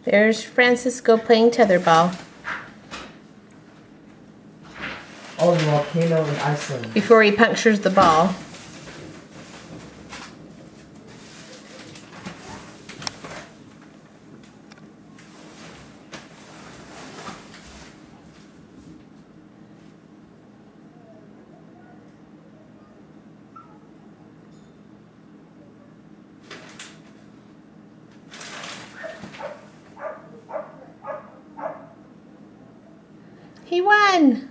There's Francisco playing tetherball. Oh, the volcano in Iceland. Before he punctures the ball. He won!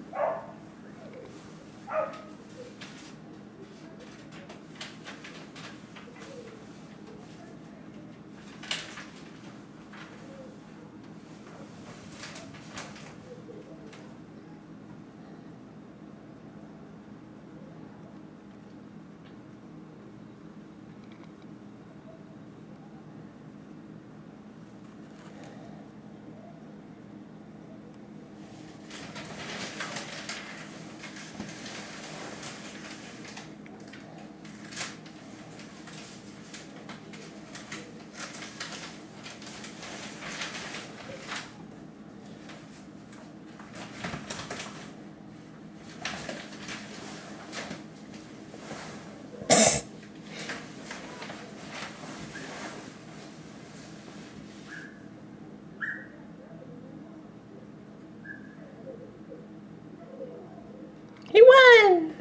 He won!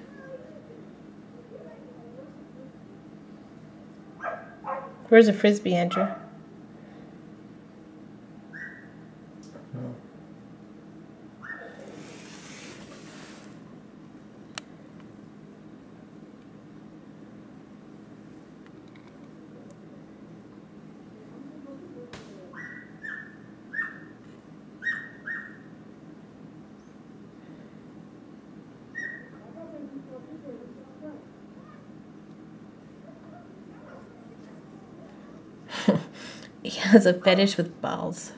Where's the frisbee, Andrew? No. He has a fetish with balls.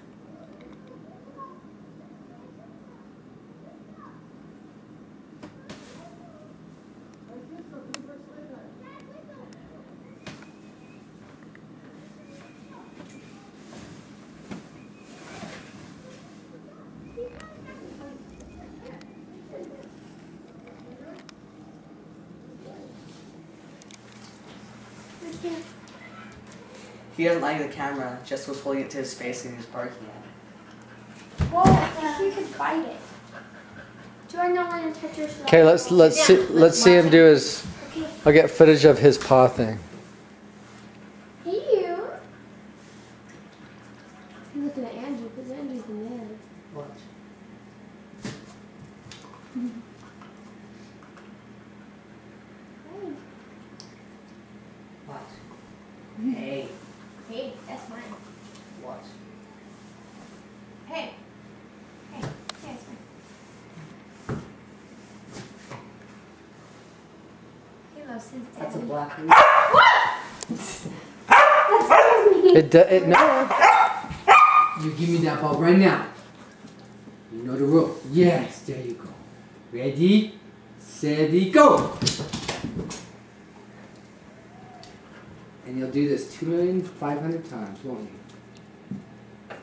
He doesn't like the camera. Jess was holding it to his face and he was barking at it. Well, I think you could bite it. Do I not want to touch your slide? Okay, let's see him do his. Okay. I'll get footage of his paw thing. Hey, you. You're looking at Andrew because Andrew's in there. Watch. Watch. Hey. Hey, that's mine. Watch. Hey. Hey, that's mine. He loves his daddy. That's a black one. No. You give me that ball right now. You know the rule. Yes, there you go. Ready, steady, go. And you'll do this 2,500,000 times, won't you?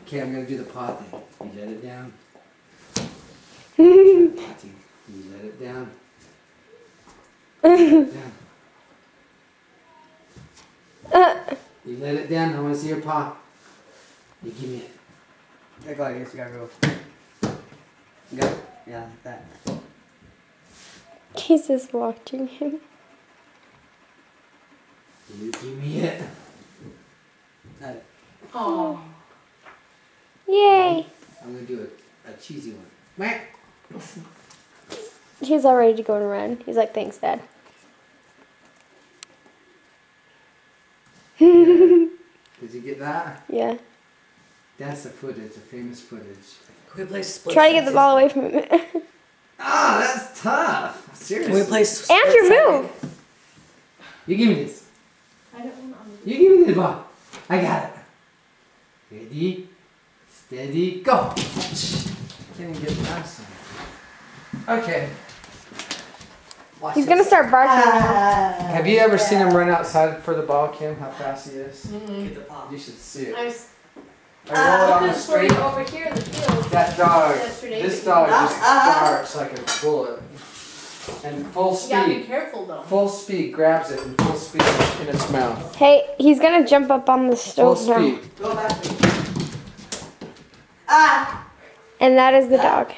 Okay, I'm gonna do the paw thing. You let it down. You let it down. Down. You let it down. I want to see your paw. You give me it. Like like this, you gotta go. You got it? Yeah, like that. He's just watching him. You give me it. Got it. Oh. Yay! I'm gonna do a cheesy one. Whack. He's all ready to go and run. He's like, thanks, Dad. Did you get that? Yeah. That's a footage, a famous footage. Can we play split Try to get the second? ball away from him. Ah, that's tough. Seriously. Can we play split Andrew, second? move! You give me this. I don't want to. You give me the ball. I got it. Ready, steady, go. Can't even get past him. Okay. Watch He's this. gonna start barking now. Have you ever seen him run outside for the ball, Kim? How fast he is? Get the paw. You should see it. I roll it on the For street. you over here in the field. That dog, Yesterday. this dog just Ah. darts like a bullet. And full You gotta be speed, careful though. full speed, grabs it in full speed in its mouth. Hey, he's gonna jump up on the Full stove now. speed. Go back. Ah! And that is the dog.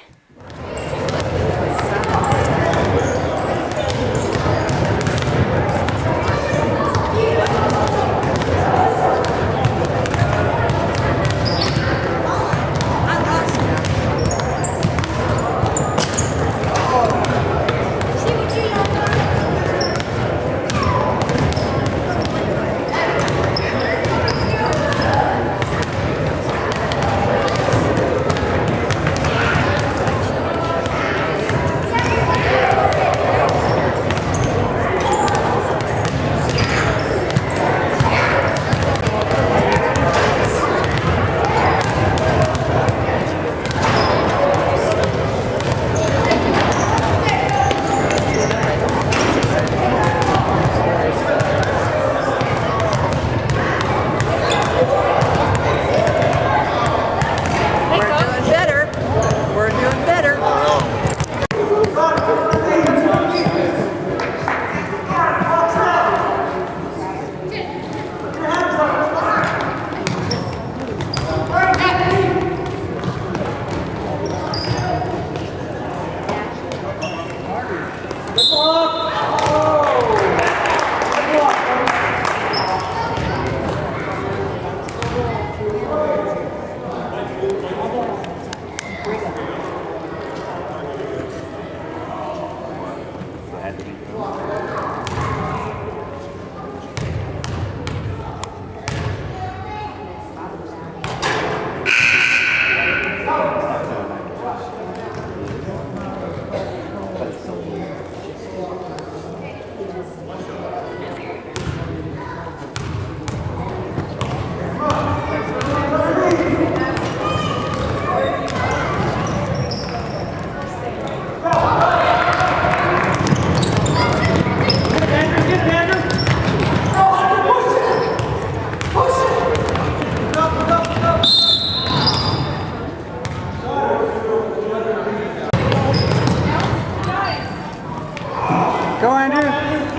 Go, Andrew.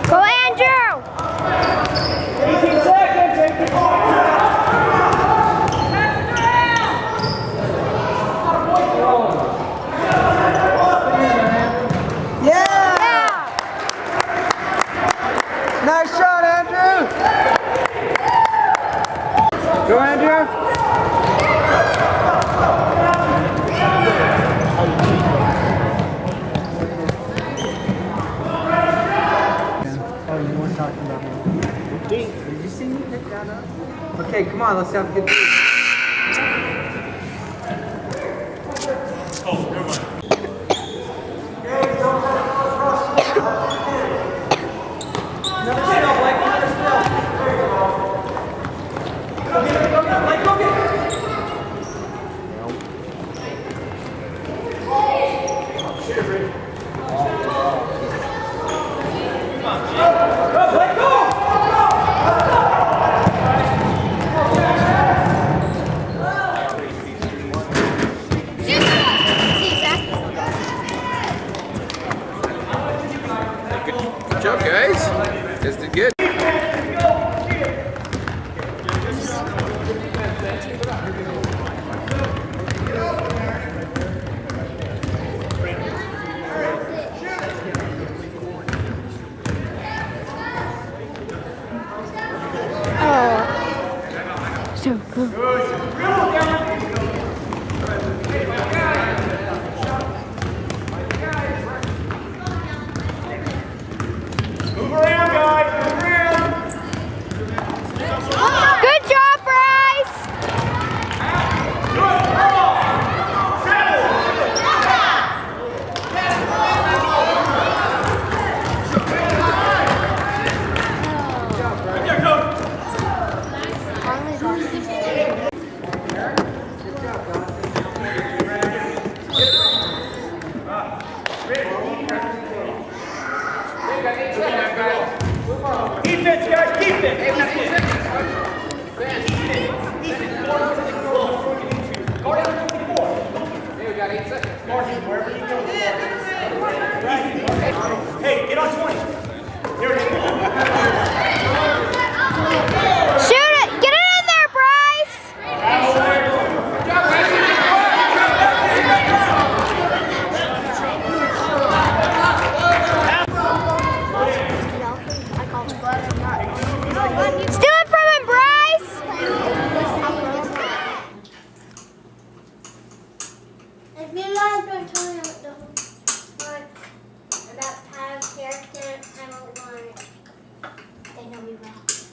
Go, Andrew! 18 seconds, 18 Yeah! Nice shot, Andrew. Go, Andrew. Oh, you weren't talking about me. Did you see me pick that up? Okay, come on, let's have a good day. Good job, guys. Just did good. Oh. So cool. Good job, Bryce!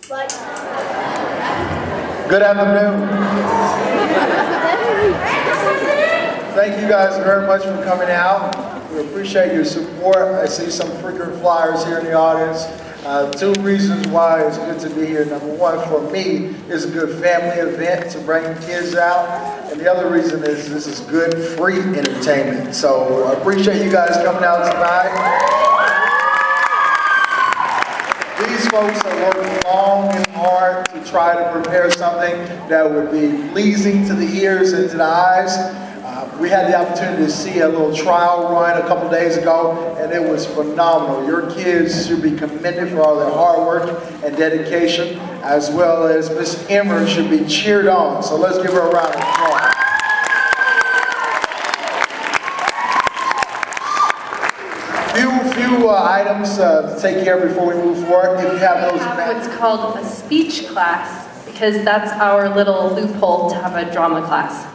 Good afternoon. Thank you guys very much for coming out. We appreciate your support. I see some frequent flyers here in the audience. Two reasons why it's good to be here. Number one, for me, it's a good family event to bring kids out. And the other reason is this is good, free entertainment. So I appreciate you guys coming out tonight. These folks are working long and hard to try to prepare something that would be pleasing to the ears and to the eyes. We had the opportunity to see a little trial run a couple days ago, and it was phenomenal. Your kids should be commended for all their hard work and dedication, as well as Miss Emmer should be cheered on. So let's give her a round of applause. Few items to take care of before we move forward. If you have those, what's called a speech class, because that's our little loophole to have a drama class.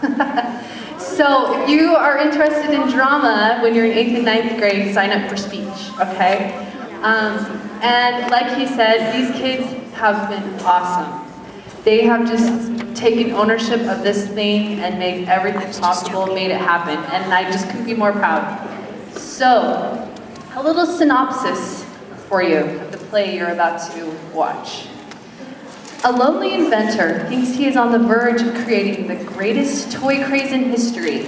So if you are interested in drama when you're in 8th and 9th grade, sign up for speech, okay? And like he said, these kids have been awesome. They have just taken ownership of this thing and made everything possible, made it happen, and I just couldn't be more proud. So, a little synopsis for you of the play you're about to watch. A lonely inventor thinks he is on the verge of creating the greatest toy craze in history.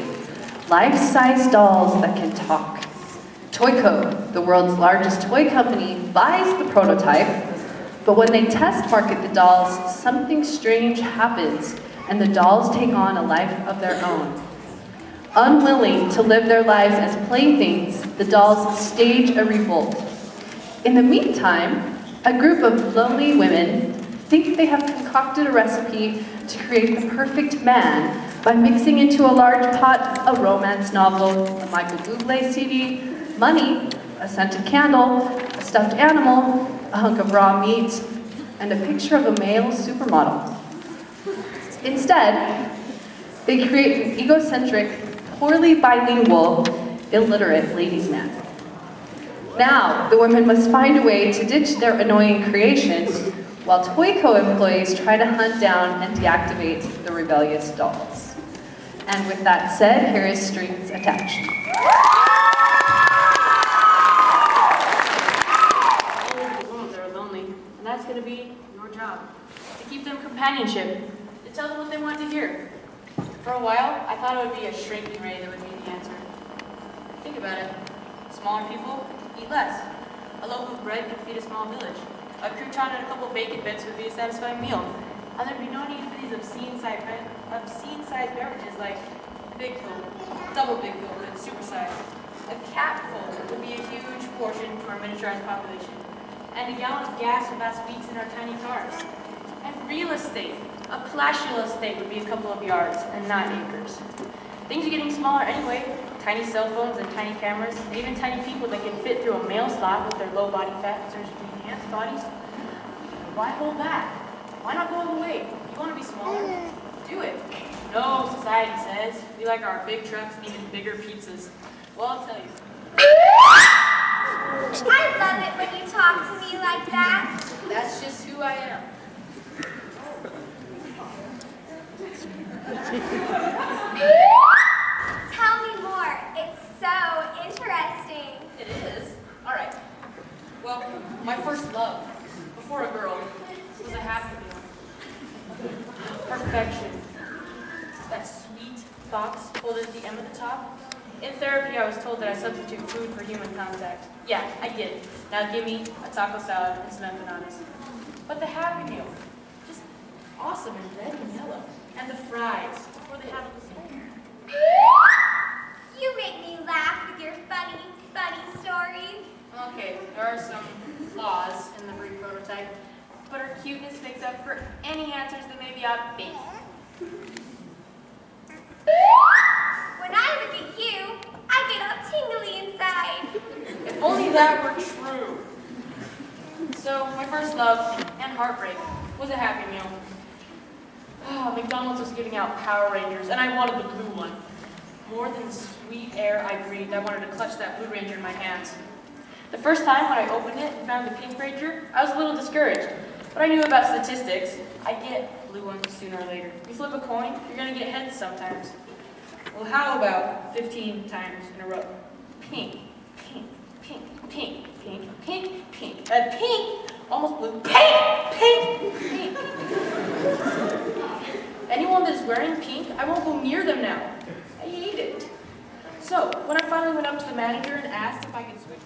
Life-size dolls that can talk. Toyco, the world's largest toy company, buys the prototype, but when they test market the dolls, something strange happens, and the dolls take on a life of their own. Unwilling to live their lives as playthings, the dolls stage a revolt. In the meantime, a group of lonely women think they have concocted a recipe to create the perfect man by mixing into a large pot a romance novel, a Michael Bublé CD, money, a scented candle, a stuffed animal, a hunk of raw meat, and a picture of a male supermodel. Instead, they create an egocentric, poorly bilingual, illiterate ladies' man. Now, the women must find a way to ditch their annoying creation, while Toyco employees try to hunt down and deactivate the rebellious dolls. And with that said, here is Strings Attached. They're lonely, and that's going to be your job, to keep them companionship, to tell them what they want to hear. For a while, I thought it would be a shrinking ray that would be the answer. Think about it. Smaller people eat less. A loaf of bread could feed a small village. A crouton and a couple bacon bits would be a satisfying meal. And there'd be no need for these obscene-sized beverages like Big Coke, Double Big Coke, and Super Size. A capful would be a huge portion for our miniaturized population. And a gallon of gas would last weeks in our tiny cars. And real estate. A palatial estate would be a couple of yards and not acres. Things are getting smaller anyway. Tiny cell phones and tiny cameras, and even tiny people that can fit through a mail slot with their low body fat and surgically enhanced bodies. Why hold back? Why not go all the way? You want to be smaller? Do it. No, society says. We like our big trucks and even bigger pizzas. Well, I'll tell you. I love it when you talk to me like that. That's just who I am. Tell me more. It's so interesting. It is? All right. Well, my first love, before a girl, was a Happy Meal. Perfection. That sweet box folded at the end of the top. In therapy, I was told that I substitute food for human contact. Yeah, I did. Now give me a taco salad and some empanadas. But the Happy Meal, just awesome in red and yellow. And the fries, before they had a You make me laugh with your funny, funny stories. Okay, there are some flaws in the brief prototype, but her cuteness makes up for any answers that may be off base. When I look at you, I get all tingly inside. If only that were true. So, my first love and heartbreak was a Happy Meal. Oh, McDonald's was giving out Power Rangers, and I wanted the blue one. More than the sweet air I breathed, I wanted to clutch that Blue Ranger in my hands. The first time when I opened it and found the Pink Ranger, I was a little discouraged. But I knew about statistics. I get blue ones sooner or later. You flip a coin, you're gonna get heads sometimes. Well, how about 15 times in a row? Pink, pink, pink, pink, pink, pink, pink. Pink almost blue. Pink, pink, pink. Anyone that's wearing pink, I won't go near them now. I hate it. So, when I finally went up to the manager and asked if I could switch.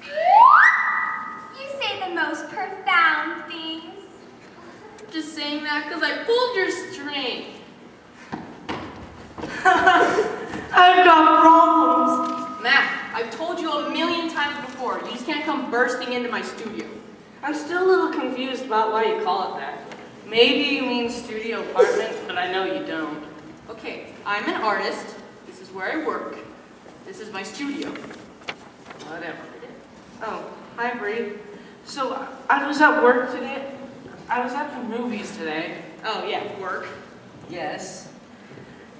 You say the most profound things. Just saying that because I pulled your string. I've got problems. Matt, I've told you a million times before. You just can't come bursting into my studio. I'm still a little confused about why you call it that. Maybe you mean studio apartment, but I know you don't. Okay, I'm an artist. This is where I work. This is my studio. Whatever. Oh, hi Bree. So I was at work today. I was at the movies today. Oh yeah, work. Yes.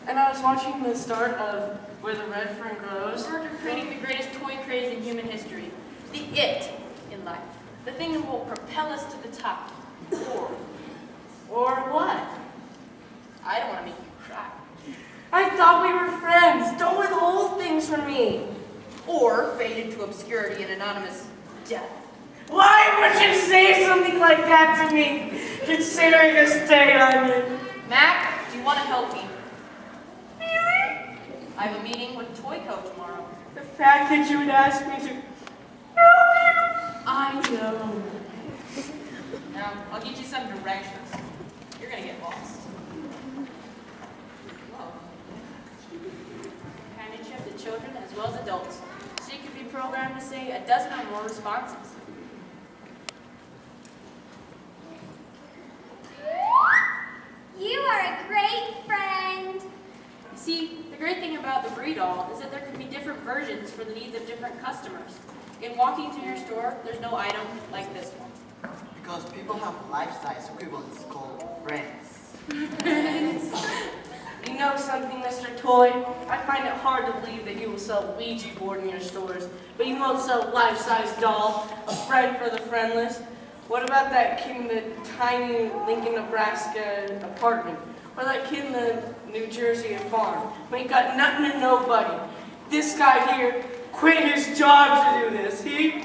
And I was watching the start of Where the Red Fern Grows. We're creating the greatest toy craze in human history. The it in life. The thing that will propel us to the top. Or what? I don't want to make you cry. I thought we were friends. Don't withhold things from me. Or fade into obscurity and anonymous death. Why would you say something like that to me, considering the state I'm in? Mac, do you want to help me? I have a meeting with Toyco tomorrow. The fact that you would ask me to help you. I know. Now, I'll get you some directions. You're going to get lost. Whoa. Companionship to children as well as adults. She could be programmed to say a dozen or more responses. You are a great friend. You see, the great thing about the Bree doll is that there can be different versions for the needs of different customers. In walking through your store, there's no item like this one. Because people have life-size equivalents called friends. You know something, Mr. Toy? I find it hard to believe that you will sell Ouija board in your stores, but you won't sell a life-size doll, a friend for the friendless. What about that kid in the tiny Lincoln, Nebraska apartment? Or that kid in the New Jersey farm, when he got nothing and nobody? This guy here quit his job to do this. He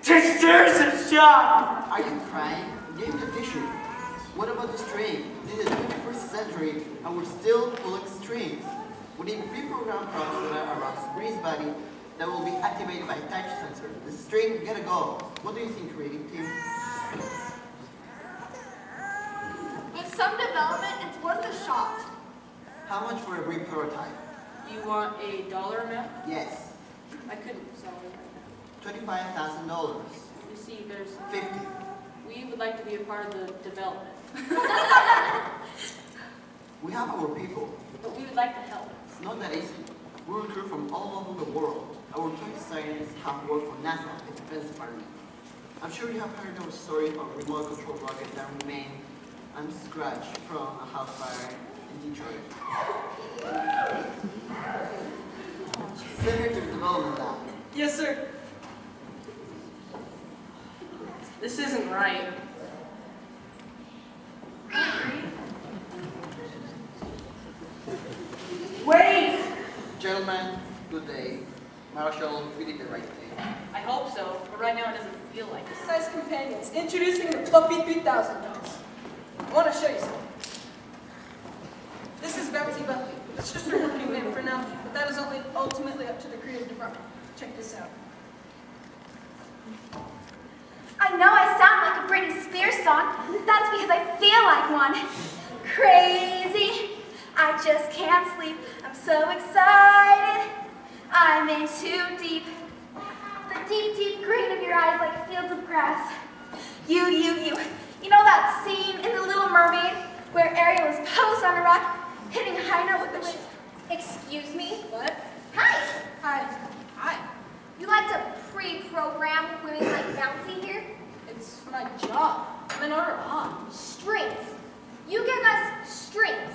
deserves his job. Are you crying? Give the tissue. What about the string? This is the 21st century and we're still pulling strings. With a pre-programmed processor around Bree's body that will be activated by a touch sensor. The string gotta go. What do you think, creative team? With some development, it's worth a shot. How much for a Bree prototype? You want a dollar amount? Yes. I couldn't sell it right now. $25,000. You see, there's 50. We would like to be a part of the development. We have our people. But we would like to help. It's not that easy. We recruit from all over the world. Our toy scientists have worked for NASA, the Defense Department. I'm sure you have heard our story of a remote control rocket that remained unscratched from a house fire in Detroit. Send her to the development lab. Yes, sir. This isn't right. Wait! Gentlemen, good day. Marshall, we did the right thing. I hope so, but right now it doesn't feel like it. Size companions, introducing the Puppy 3000 dolls. I want to show you something. This is Bouncy Buffy. It's just a working name for now, but that is ultimately up to the creative department. Check this out. I know I sound like a Britney Spears song. That's because I feel like one. Crazy. I just can't sleep. I'm so excited. I'm in too deep. The deep, deep green of your eyes like fields of grass. You. You know that scene in The Little Mermaid where Ariel is posed on a rock, hitting a high note with the wind? Excuse me? What? Hi. Hi. You like to pre-program women like Bouncy here? It's my job. I'm an order on. Strings. You give us strings.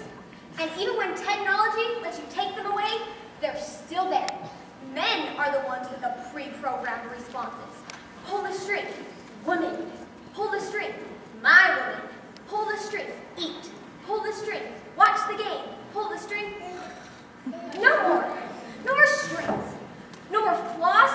And even when technology lets you take them away, they're still there. Men are the ones with the pre-programmed responses. Pull the string. Women. Pull the string. My women. Pull the string. Eat. Pull the string. Watch the game. Pull the string. No more. No more strings. No more floss,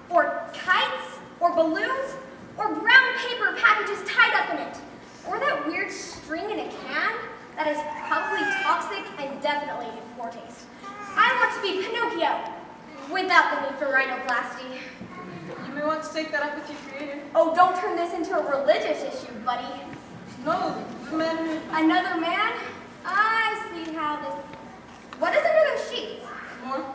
or kites, or balloons, or brown paper packages tied up in it. Or that weird string in a can that is probably toxic and definitely in poor taste. I want to be Pinocchio without the need for rhinoplasty. You may want to take that up with your creator. Oh, don't turn this into a religious issue, buddy. No, the man who... Another man? I see how this... What is under those sheets? More?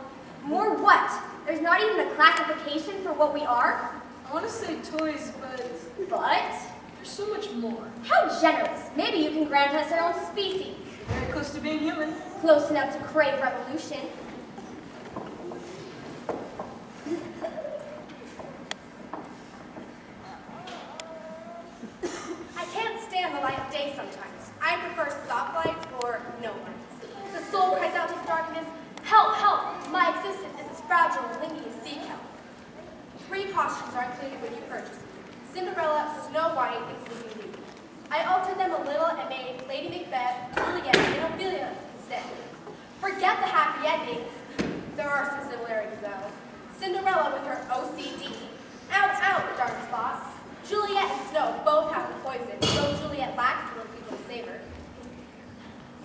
More what? There's not even a classification for what we are? I want to say toys, but... But? There's so much more. How generous. Maybe you can grant us our own species. Very close to being human. Close enough to crave revolution. I can't stand the light of day sometimes. I prefer soft lights or no lights. The soul cries out to the darkness, help, help! My existence is as fragile and lingy as sea kelp. 3 costumes are included when you purchase them. Cinderella, Snow White, and Sleeping Beauty. I altered them a little and made Lady Macbeth, Juliet, and Ophelia instead. Forget the happy endings. There are some similarities though. Cinderella with her OCD. Ouch, ouch, dark spots. Juliet and Snow both have the poison, though Juliet lacks the little people to save her.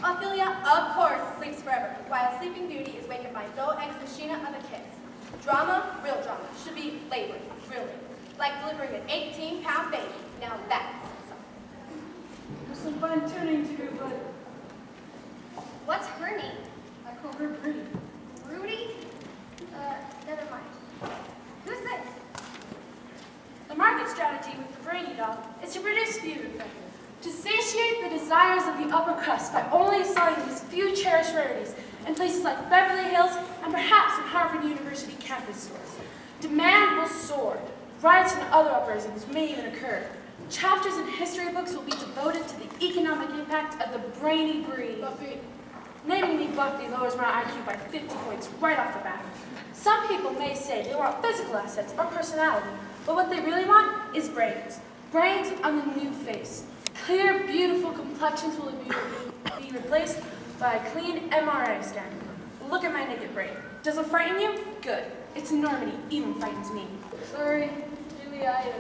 Ophelia, of course, sleeps forever, while Sleeping Beauty is wakened by no ex machina of a kiss. Drama, real drama, should be laboring, really. Like delivering an 18-pound baby. Now that's something. There's some fine tuning to do, but... What's her name? I call her Rudy. Rudy? Never mind. Who's this? The market strategy with the Brady doll is to produce food, to satiate the desires of the upper crust by only selling these few cherished rarities in places like Beverly Hills and perhaps in Harvard University campus stores. Demand will soar. Riots and other uprisings may even occur. Chapters in history books will be devoted to the economic impact of the brainy breed. Buffy. Naming me Buffy lowers my IQ by 50 points right off the bat. Some people may say they want physical assets or personality, but what they really want is brains. Brains on the new face. Clear, beautiful complexions will be replaced by a clean MRI scan. Look at my naked brain. Does it frighten you? Good. Its enormity even frightens me. Sorry, Julia.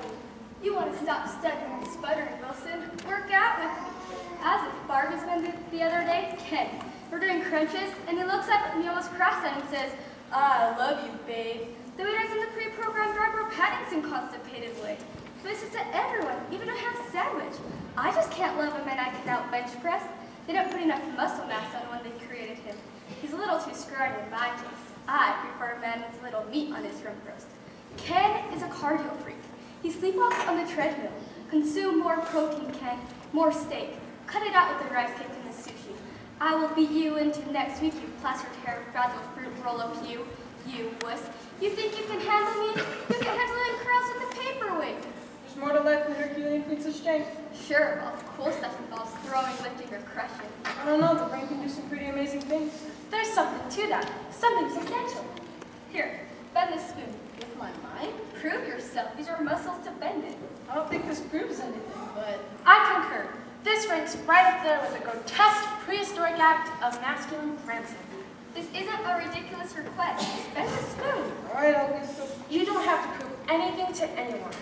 You want to stop stuttering and sputtering, Wilson? Work out with me. As if Barbie's been the other day, Ken. We're doing crunches, and he looks up at me almost cross-eyed and says, I love you, babe. The way does in the pre-programmed Robert Pattinson constipated way. This is to everyone, even a half sandwich. I just can't love a man I can out bench press. They don't put enough muscle mass on when they created him. He's a little too scrawny in my taste. I prefer a man with little meat on his rump roast. Ken is a cardio freak. He sleepwalks on the treadmill. Consume more protein, Ken. More steak. Cut it out with the rice cake and the sushi. I will beat you into next week, you plastered hair, fragile fruit roll-up you wuss. You think you can handle me? You can handle it in curls with a paperweight. There's more to life than Herculean feats of strength. Sure, all the cool stuff involves throwing, lifting, or crushing. I don't know, the brain can do some pretty amazing things. There's something to that. Something substantial. Here, bend this spoon. With my mind? Prove yourself. These are muscles to bend it. I don't think this proves anything, but... I concur. This ranks right up there with a grotesque prehistoric act of masculine prancing. This isn't a ridiculous request. Just bend the spoon. All right, I'll get so... You don't have to prove anything to anyone.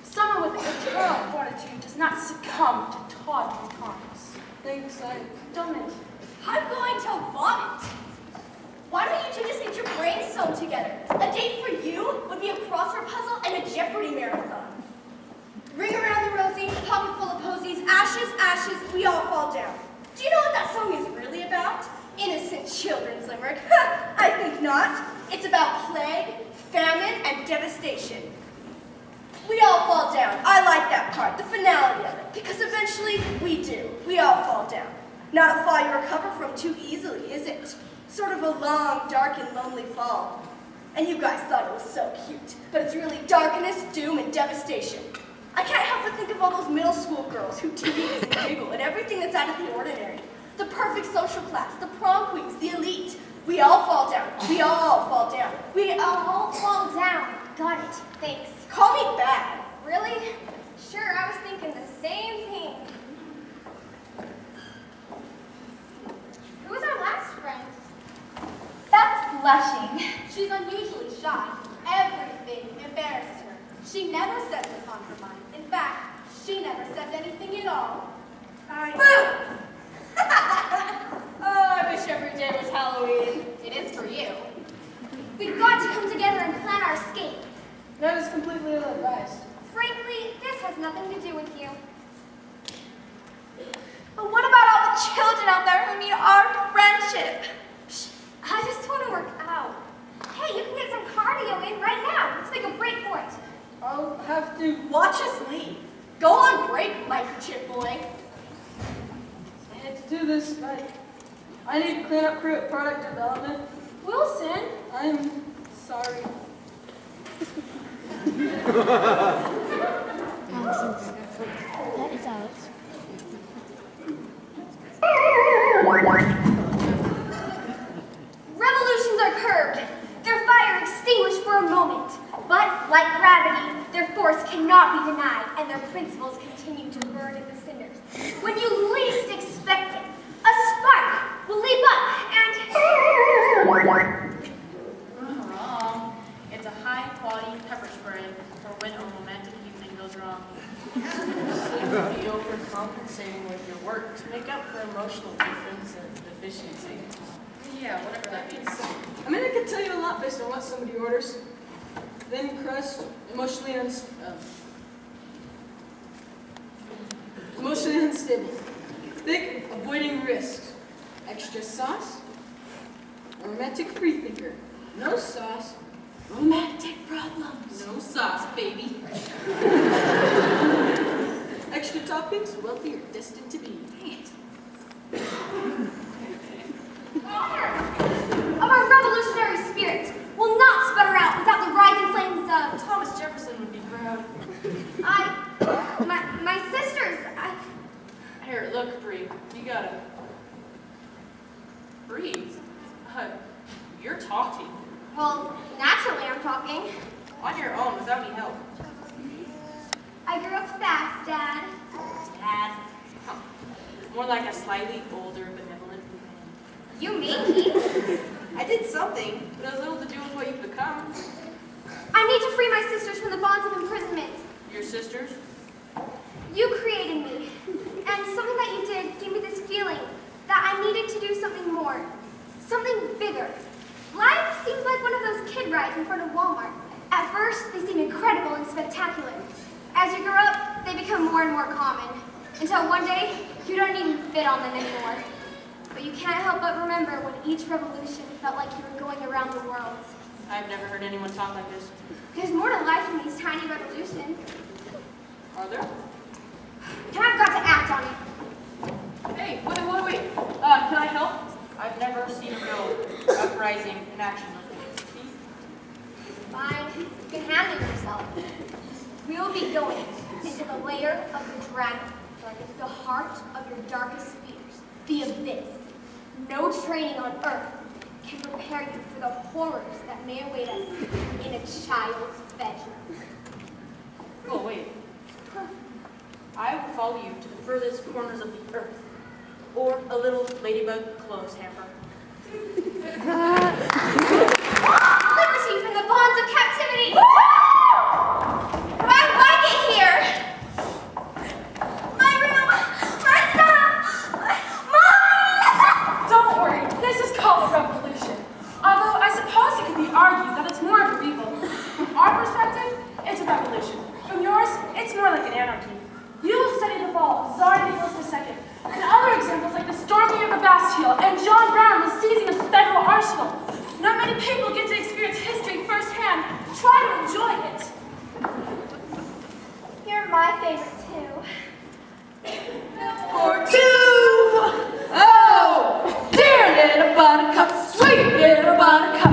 Someone with eternal fortitude does not succumb to tawdry taunts. Thanks, Don't mention. I'm going to vomit. Why don't you two just get your brains sewn together? A date for you would be a crossword puzzle and a Jeopardy marathon. Ring around the rosy, pocket full of posies, ashes, ashes, we all fall down. Do you know what that song is really about? Innocent children's limerick. I think not. It's about plague, famine, and devastation. We all fall down. I like that part, the finality of it, because eventually we do. We all fall down. Not a fall you recover from too easily, is it? Sort of a long, dark, and lonely fall. And you guys thought it was so cute, but it's really darkness, doom, and devastation. I can't help but think of all those middle school girls who tease and giggle at everything that's out of the ordinary. The perfect social class, the prom queens, the elite. We all fall down. We all fall down. We all fall down. Got it. Thanks. Call me bad. Really? Sure, I was thinking the same thing. blushing. She's unusually shy. Everything embarrasses her. She never says what's on her mind. In fact, she never says anything at all. Boo! Oh, I wish every day was Halloween. It is for you. We've got to come together and plan our escape. That is completely ill-advised. Frankly, this has nothing to do with you. But what about all the children out there who need our friendship? Psh, I just want to work out. Hey, you can get some cardio in right now. Let's make a break for it. I'll have to Watch us leave. Go on break, microchip boy. I had to do this, but I need to clean up product development. Wilson? I'm sorry. That is Alex. Revolutions are curbed, their fire extinguished for a moment. But, like gravity, their force cannot be denied, and their principles continue to burn in the cinders. When you least expect it, a spark will leap up and... Wrong. It's a high-quality pepper spray for when a romantic evening goes wrong. You seem to be overcompensating with your work to make up for emotional difference and deficiency. Yeah, whatever that means. I mean, I can tell you a lot based on what somebody orders. Thin crust, emotionally unstable. Thick, avoiding risks. Extra sauce, a romantic freethinker. No sauce, romantic problems. No sauce, baby. Extra toppings, wealthy or destined to be. of our revolutionary spirit will not sputter out without the rising flames of... Thomas Jefferson would be proud. My sisters, Here, look, Bree. You gotta breathe. You're talking. well, naturally I'm talking. On your own, without any help. I grew up fast, Dad. Dad. Huh. More like a slightly older, benevolent man. You made me. I did something, but it has little to do with what you've become. I need to free my sisters from the bonds of imprisonment. Your sisters? You created me, and something that you did gave me this feeling that I needed to do something more, something bigger. Life seems like one of those kid rides in front of Walmart. At first, they seem incredible and spectacular. As you grow up, they become more and more common, until one day, you don't even fit on them anymore. But you can't help but remember when each revolution felt like you were going around the world. I've never heard anyone talk like this. There's more to life than these tiny revolutions. Are there? And I've got to act on it. Hey, wait. Can I help? I've never seen a real uprising in action like this. Fine, you can handle yourself. We'll be going into the lair of the dragon, the heart of your darkest fears, the abyss. No training on Earth can prepare you for the horrors that may await us in a child's bedroom. Oh, wait. I will follow you to the furthest corners of the earth, or a little ladybug clothes hamper. Liberty from the bonds of captivity! I like it here! My room! My stuff! Mom! Don't worry, this is called a revolution. Although I suppose it could be argued that it's more of a revolt. From our perspective, it's a revolution. From yours, it's more like an anarchy. You will study the fall of Tsar Nicholas II, and other examples like the storming of the Bastille and John Brown the seizing of the federal arsenal. Not many people get to experience history firsthand. Try to enjoy it. You're my favorite too. For two! Oh! Dear little buttercup, sweet little buttercup.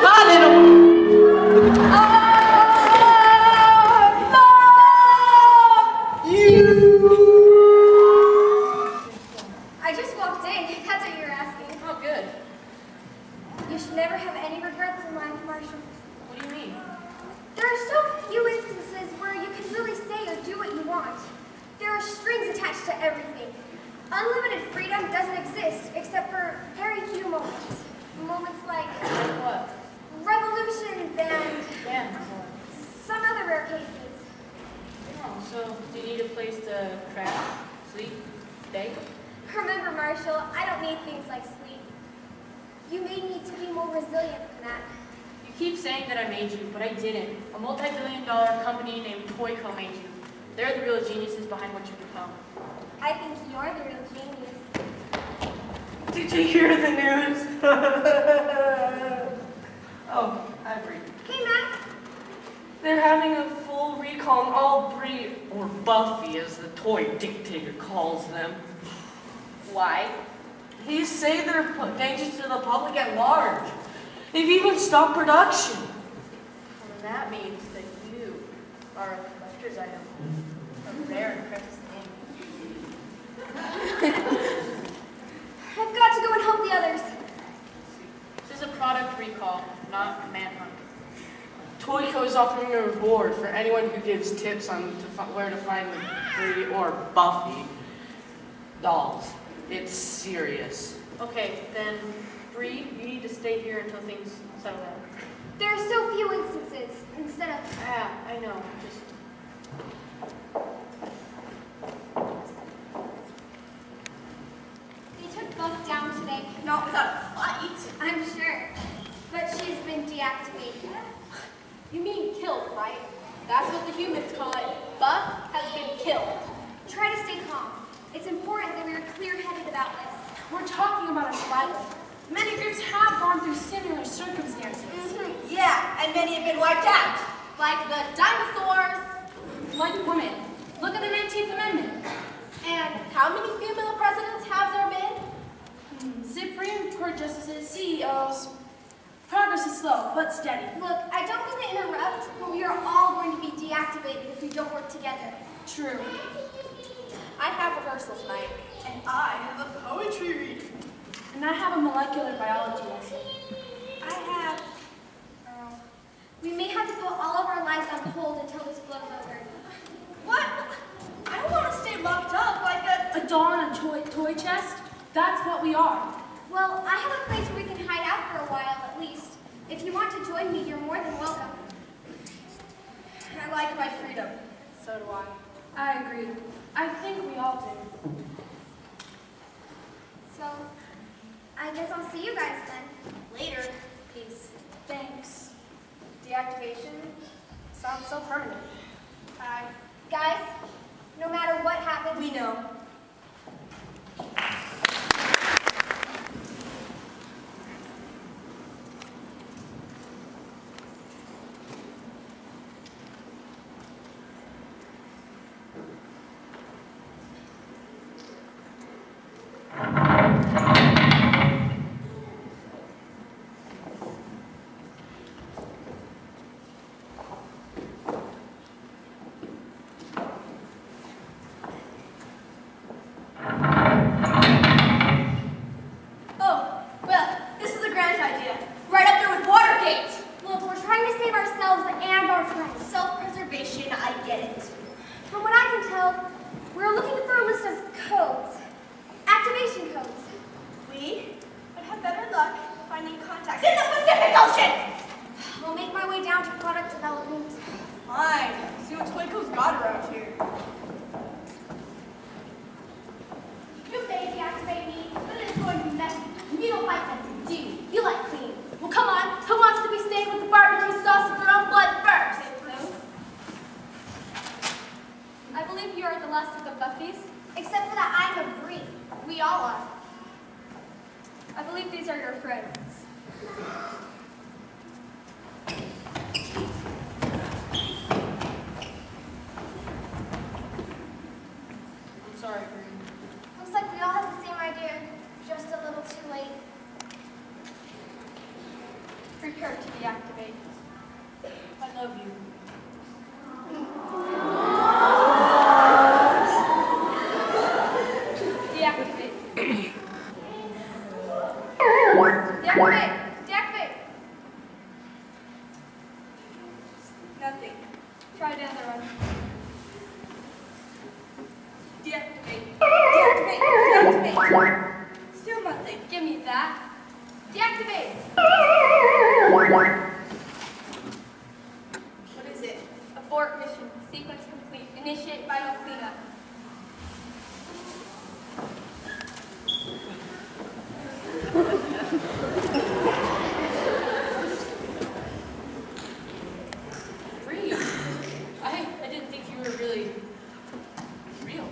My little... I just walked in. That's what you're asking. Oh, good. You should never have any regrets in life, Marshall. What do you mean? There are so few instances where you can really say or do want. There are strings attached to everything. Unlimited freedom doesn't exist except for very few moments. Moments like What? revolutions and Yeah. some other rare cases. Oh, so do you need a place to crash, sleep, stay? Remember, Marshall, I don't need things like sleep. You made me to be more resilient than that. You keep saying that I made you, but I didn't. A multi-billion-dollar company named Toyco made you. They're the real geniuses behind what you've become. I think you're the real genius. Did you hear the news? Oh, Ivory. Hey, Matt. They're having a full recall on all Bree, or Buffy as the toy dictator calls them. Why? He say they're put danger to the public at large. They've even stopped production. Well, that means that you are a collector's item. A rare and precious thing. I've got to go and help the others. This is a product recall, not a manhunt. Toyco is offering a reward for anyone who gives tips on where to find the Bree or Buffy dolls. It's serious. Okay, then, Bree, you need to stay here until things settle down. There are so few instances instead of... Yeah, I know. Just... They took Buff down today. Not without a fight. I'm sure. But she's been deactivated. You mean killed, right? That's what the humans call it. Buff has been killed. Try to stay calm. It's important that we are clear-headed about this. We're talking about a survival. Many groups have gone through similar circumstances. Yeah, and many have been wiped out. Like the dinosaurs. Like women. Look at the 19th Amendment. And how many female presidents have there been? Supreme Court justices, CEOs. Progress is slow, but steady. Look, I don't mean to interrupt, but we are all going to be deactivated if we don't work together. True. I have rehearsal tonight, and I have a poetry reading. And I have a molecular biology lesson. I have... we may have to put all of our lives on hold until this blows over. What? I don't want to stay locked up like A doll in a toy chest? That's what we are. Well, I have a place where we can hide out for a while at least. If you want to join me, you're more than welcome. I like my freedom. So do I. I agree. I think we all do. So, I guess I'll see you guys then. Later. Peace. Thanks. Deactivation sounds so permanent. Bye. Guys, no matter what happens... We know. Still nothing. Give me that. Deactivate. What is it? Abort mission. Sequence complete. Initiate final cleanup. Bree, I didn't think you were really real.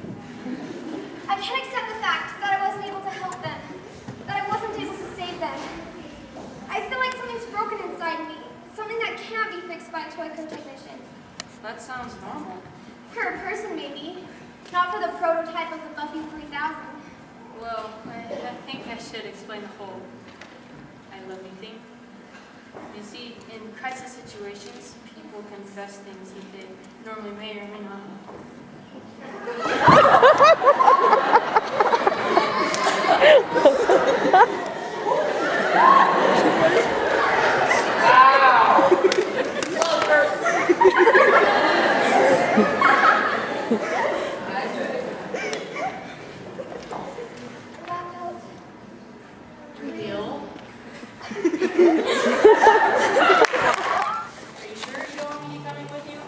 I can't accept the fact that I wasn't able to help them, that I wasn't able to save them. I feel like something's broken inside me, something that can't be fixed by a toy coaching mission. That sounds normal. For a person, maybe. Not for the prototype of the Buffy 3000. Well, I think I should explain the whole I love you thing. You see, in crisis situations, people confess things that they normally may or may not. Real? Are you sure you don't want me coming with you?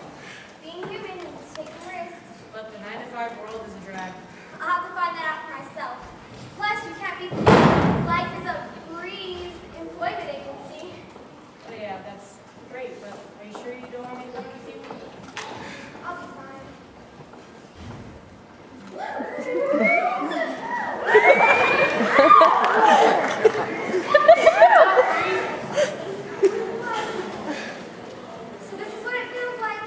Being human means taking risks. But the 9-to-5 world is a drag. I'll have to find that out for myself. Plus, you can't be life is a breeze employment agency. Oh yeah, that's great, but are you sure you don't want me to come with you? I'll be fine. So this is what it feels like.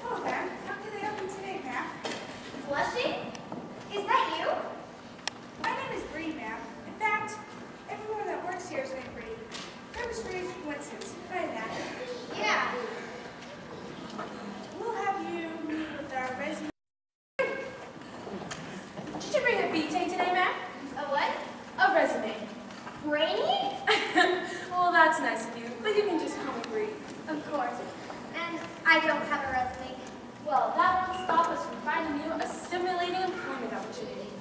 Oh, ma'am. How can I help you today, ma'am? Blushing? Is that you? My name is Bree, ma'am. In fact, everyone that works here is named Bree. That was a strange coincidence. Right, that. Yeah. We'll have you meet with our resume. Did you bring a B-take today, ma'am? A what? A resume. Brainy? Well, that's nice of you, but you can just call me Bree. Of course. And I don't have a resume. Well, that won't stop us from finding you a stimulating employment opportunity.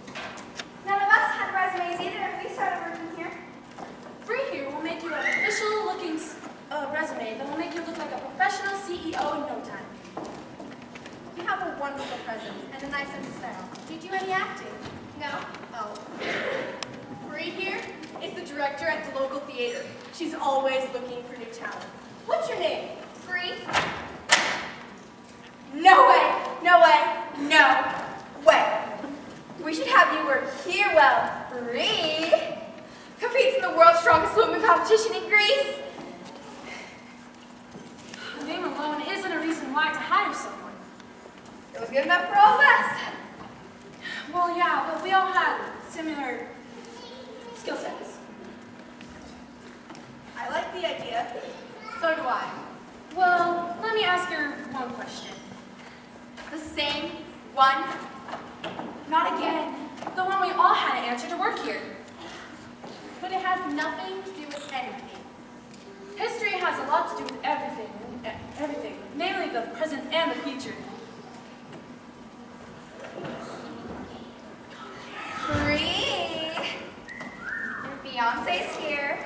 None of us had resumes either when we started working here. Bree here will make you an official-looking resume that will make you look like a professional CEO in no time. You have a wonderful presence and a nice sense of style. Do you do any acting? No? Oh. Bree here is the director at the local theater. She's always looking for new talent. What's your name? Bree? No way! No way! No way! We should have you work here. Well, Bree competes in the world's strongest swimming competition in Greece. The name alone isn't a reason why to hire someone. It was good enough for all of us. Well, yeah, but we all had similar skill sets. I like the idea. So do I. Well, let me ask you one question. The same one? Not again. The one we all had to answer to work here. But it has nothing to do with anything. History has a lot to do with everything, namely the present and the future. Bree! Your fiance's here.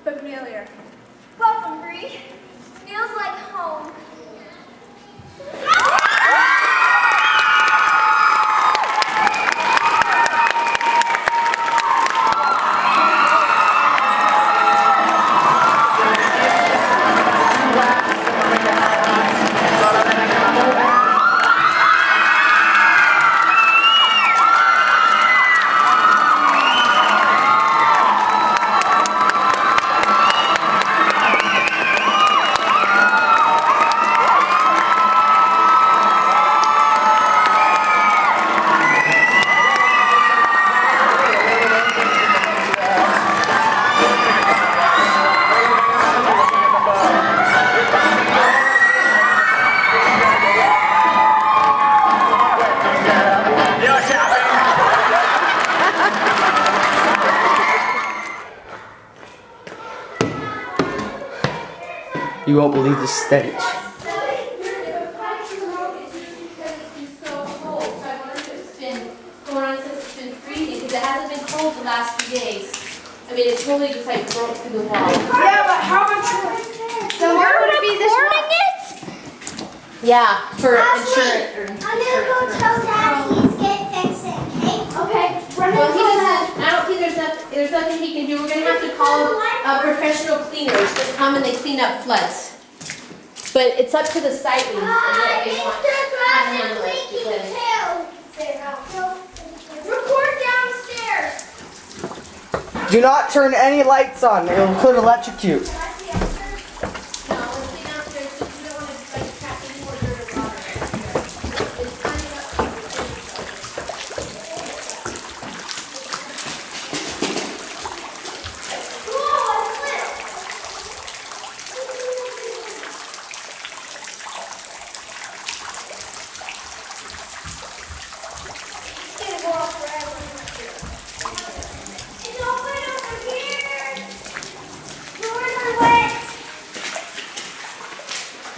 Familiar. Welcome, Bree. Feels like home. You won't believe the stench. Because it hasn't been cold the last few days. I mean, it totally just like broke through the wall. Yeah, but how much? So we're going to be recording it? Yeah, for I'm insurance. going to go tell Dad he's getting fixed it, okay? Okay. Well, he doesn't, I don't think there's nothing he can do. We're going to have to call professional cleaners to come and they clean up floods. But it's up to the site leads. I think the grass is leaking too. Record downstairs. Do not turn any lights on. It will electrocute.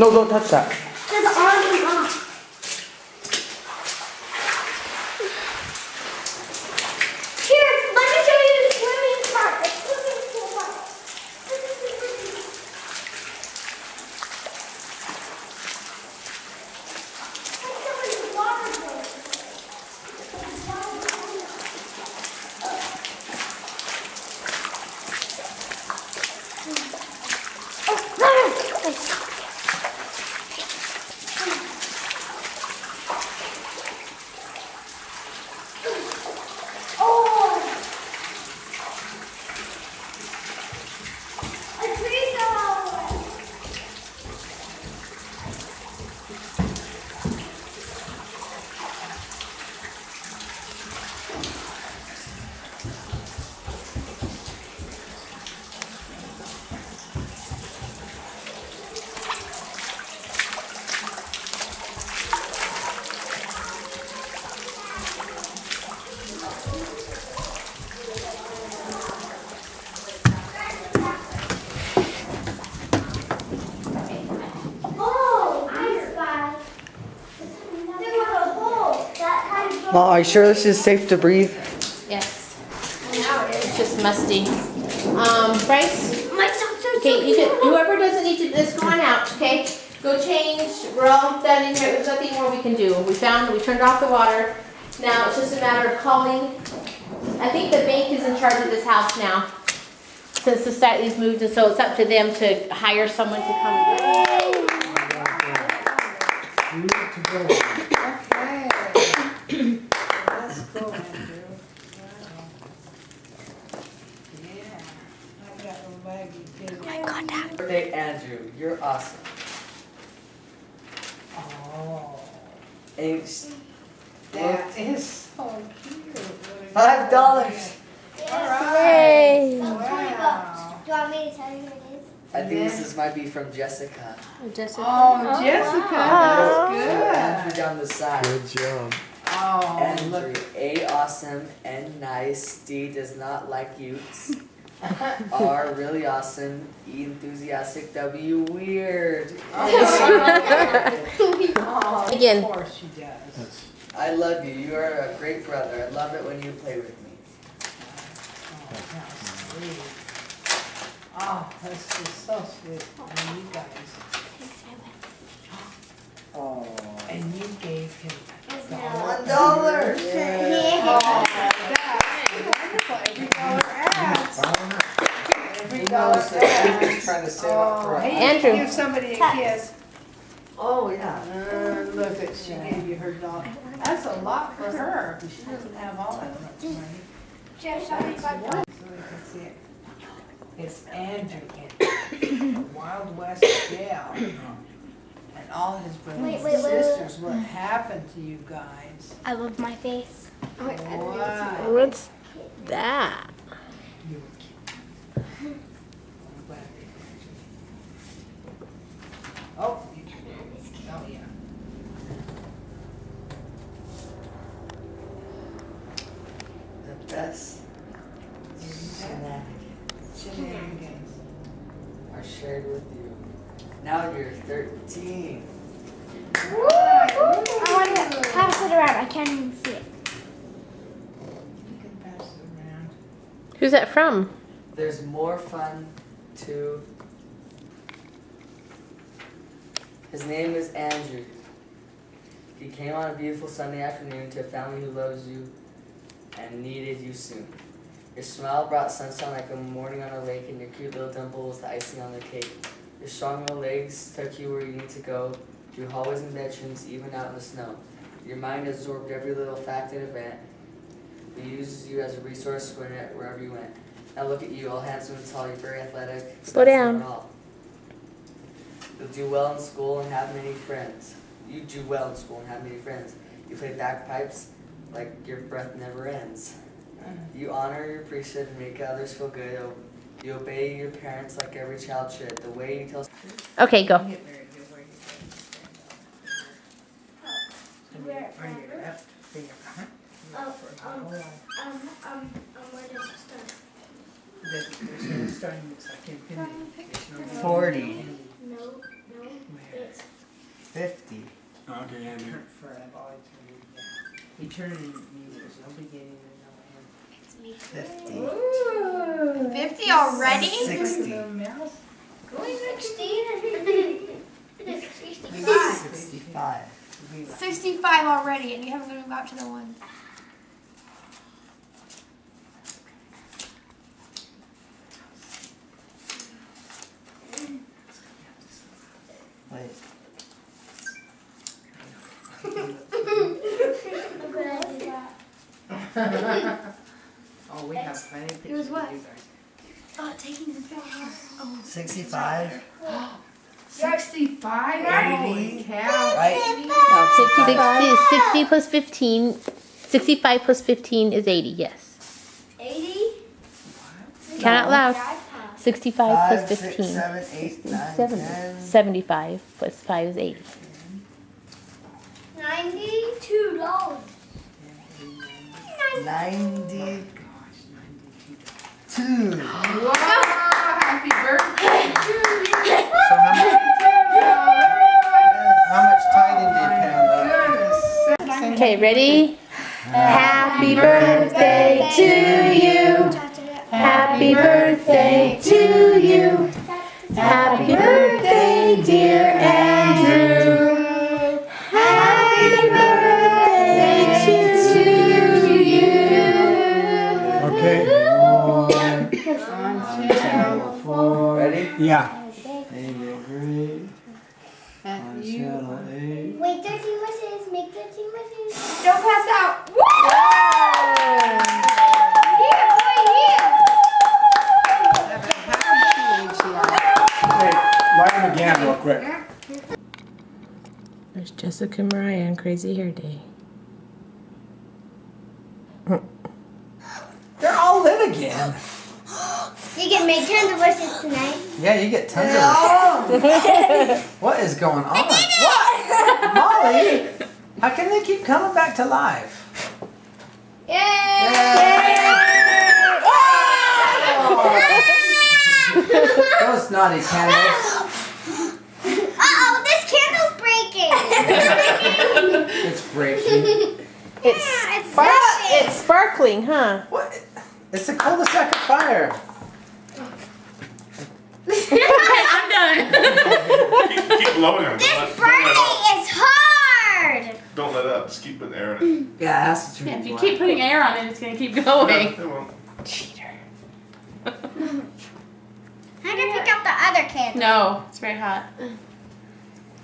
No, don't touch that. There's on and off. Here, let me show you the swimming part. The swimming pool part. Mom, are you sure this is safe to breathe? Yes. It's just musty. Bryce? Okay, you can, whoever doesn't need to, this go on out, okay? Go change. We're all done in here. There's nothing more we can do. We turned off the water. Now it's just a matter of calling. I think the bank is in charge of this house now. Since the site has moved, and so it's up to them to hire someone to come. Let's go, Andrew. Yeah. I got no baggy kids. Oh my God, Dad. Birthday, Andrew. You're awesome. Oh. Thanks. That is so cute. $5. All right. Yay. Wow. Do you want me to tell you who it is? I think this might be from Jessica. Jessica. Oh, Jessica. Wow. That's Andrew good. down the side. Good job. Oh, Andrew, look. A, awesome, N, nice, D, does not like Utes. R, really awesome, E, enthusiastic, W, weird. Oh, Again. Of course she does. I love you. You are a great brother. I love it when you play with me. Oh, that's sweet. Oh, that's just so sweet. And you guys. Oh. And you gave him $1. Oh, that is wonderful. Every dollar adds. Every dollar adds. Trying to save up for Hey, Andrew. give somebody a kiss. Oh, yeah. Look at, she gave you her dollar. That's a lot for her, because she doesn't have all that much money. Jeff, So we can see it. It's Andrew in Wild West jail. And all his brothers Wait, and wait, wait, sisters. What happened to you guys? I love my face. Wow. What's that? You were cute. I'm glad they did. Oh, you oh yeah. The best shenanigans Shenanigans. are shared with you. Now you're 13. I want to pass it around. I can't even see it. You can pass it around. Who's that from? There's more fun to. His name is Andrew. He came on a beautiful Sunday afternoon to a family who loves you and needed you soon. Your smile brought sunshine like a morning on a lake, and your cute little dimple was the icing on the cake. Your strong little legs took you where you need to go, through hallways and bedrooms, even out in the snow. Your mind absorbed every little fact and event. We used you as a resource wherever you went. Now look at you, all handsome and tall. You're very athletic. Slow down. You'll do well in school and have many friends. You do well in school and have many friends. You play bagpipes like your breath never ends. You honor your priesthood and make others feel good. You obey your parents like every child should. The way you tell. Okay, go. On your left finger. Where does it start? The starting looks like infinity. 40. No, it's 50. Okay, Andrew. Forever. Eternity means there's no beginning and no end. 50. Ooh. 50 already? 60. Going 65. 65 already, and you haven't moved out to the one. Wait. Oh, we have plenty of It was pictures what? of you guys. Oh, taking the picture. Oh. 65. 65? 80. Holy cow. Right? 60 plus 15. 65 plus 15 is 80, yes. 80? Count out loud. 65 plus 5, 15. 6, 7, 8, 9, 70. 10. 75 plus 5 is 80. $92. 92. Wow, happy birthday to you. So how much tithing do you pay on that? Okay, ready? Happy birthday to you. Happy birthday to you. Happy birthday, dear Andrew. Happy birthday to you. Okay. Ready? Yeah. Wait, 13 wishes. Make 13 wishes. Don't pass out. Woo! Hey, light them again real quick. There's Jessica Mariah on Crazy Hair Day. They're all lit again. You can make tons of wishes tonight. Yeah, you get tons of. What is going on? What? Molly, how can they keep coming back to life? Those naughty candles. Uh-oh, this candle's breaking. It's breaking. It's sparkling, huh? What? It's a cul-de-sac of fire. I'm done. keep blowing her. This birthday is hard. Don't let up. Just keep putting air in it. Yeah, that's the Yeah, truth. if you keep putting air on it, it's going to keep going. It won't. Cheater. I'm gonna pick out the other candle. No, it's very hot.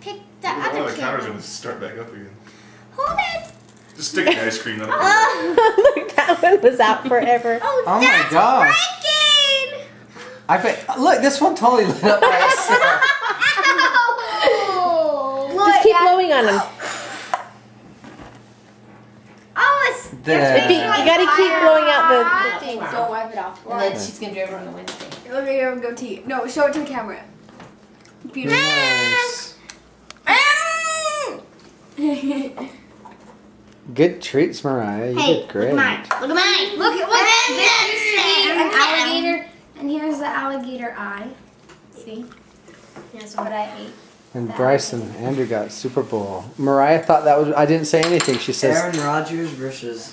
Pick the One of other the counters candle. going to start back up again. Hold it. Just stick the ice cream on it. That one was out forever. Oh, Oh my that's gosh. breaking. I bet. Look, this one totally lit up by itself. Ow. Just keep blowing on them. Oh, it's You gotta keep blowing out the thing. Don't wipe it off. And then she's going to do it on the Wednesday. Let me go tea. No, show it to the camera. Beautiful. Nice. Good treats, Mariah. You did great. Look at mine. Look at mine. Look at this. An alligator, and here's the alligator eye. See? Here's what I ate. And Bryce and Andrew got Super Bowl. Mariah thought that was. I didn't say anything. She says. Aaron Rodgers versus